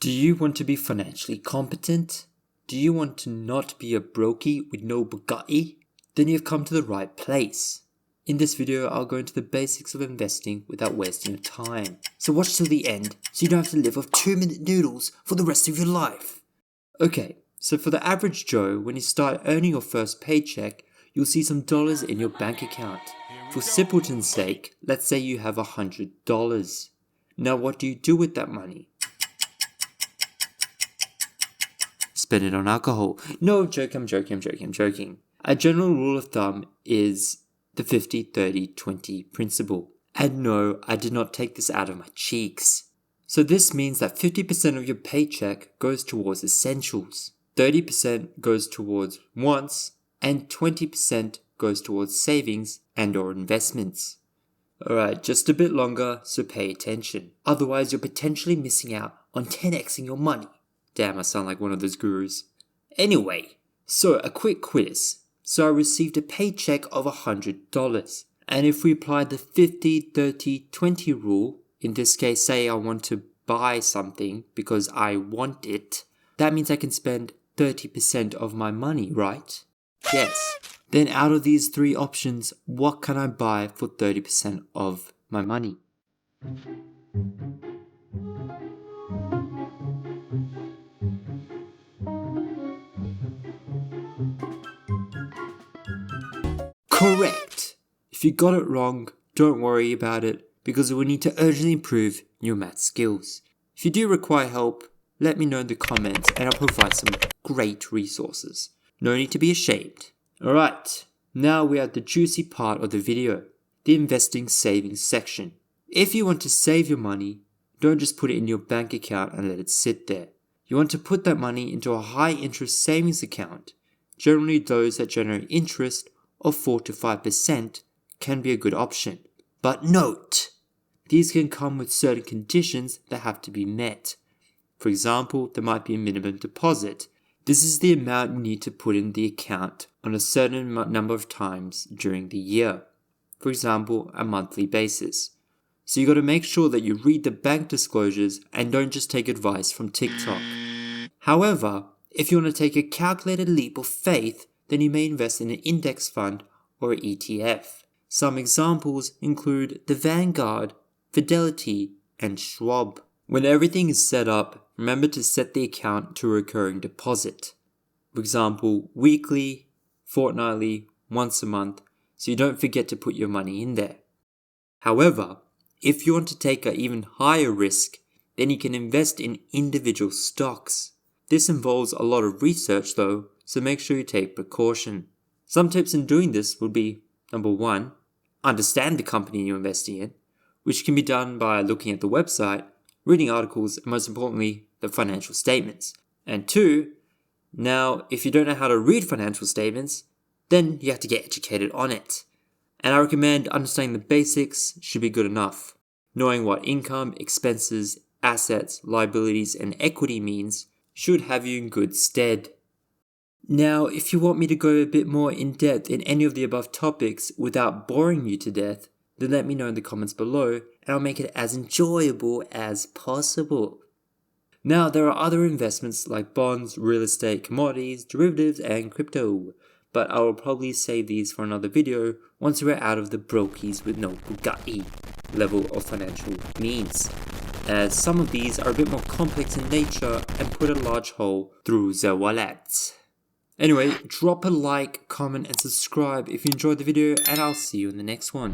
Do you want to be financially competent? Do you want to not be a brokie with no Bugatti? Then you've come to the right place. In this video, I'll go into the basics of investing without wasting your time. So watch till the end so you don't have to live off 2-minute noodles for the rest of your life. Okay, so for the average Joe, when you start earning your first paycheck, you'll see some dollars in your bank account. For simpleton's sake, let's say you have $100. Now what do you do with that money? Spend it on alcohol. No, I'm joking. A general rule of thumb is the 50-30-20 principle. And no, I did not take this out of my cheeks. So this means that 50% of your paycheck goes towards essentials, 30% goes towards wants, and 20% goes towards savings and or investments. Alright, just a bit longer, so pay attention. Otherwise you're potentially missing out on 10xing your money. Damn, I sound like one of those gurus. Anyway, so a quick quiz. So I received a paycheck of $100. And if we apply the 50-30-20 rule, in this case say I want to buy something because I want it, that means I can spend 30% of my money, right? Yes. Then out of these three options, what can I buy for 30% of my money? Correct! If you got it wrong, don't worry about it because we need to urgently improve your math skills. If you do require help, let me know in the comments and I'll provide some great resources. No need to be ashamed. Alright, now we're at the juicy part of the video, the investing savings section. If you want to save your money, don't just put it in your bank account and let it sit there. You want to put that money into a high interest savings account. Generally those that generate interest of 4 to 5% can be a good option. But note, these can come with certain conditions that have to be met. For example, there might be a minimum deposit. This is the amount you need to put in the account on a certain number of times during the year. For example, a monthly basis. So you got to make sure that you read the bank disclosures and don't just take advice from TikTok. However, if you want to take a calculated leap of faith, then you may invest in an index fund or an ETF. Some examples include the Vanguard, Fidelity, and Schwab. When everything is set up, remember to set the account to a recurring deposit. For example, weekly, fortnightly, once a month, so you don't forget to put your money in there. However, if you want to take an even higher risk, then you can invest in individual stocks. This involves a lot of research though, so make sure you take precaution. Some tips in doing this would be, number 1, understand the company you're investing in, which can be done by looking at the website, reading articles, and most importantly, the financial statements. And 2, now if you don't know how to read financial statements, then you have to get educated on it. And I recommend understanding the basics should be good enough. Knowing what income, expenses, assets, liabilities, and equity means should have you in good stead. Now, if you want me to go a bit more in depth in any of the above topics without boring you to death, then let me know in the comments below and I'll make it as enjoyable as possible. Now, there are other investments like bonds, real estate, commodities, derivatives, and crypto, but I will probably save these for another video once we're out of the brokies with no Bugatti level of financial means, as some of these are a bit more complex in nature and put a large hole through the wallet. Anyway, drop a like, comment, and subscribe if you enjoyed the video, and I'll see you in the next one.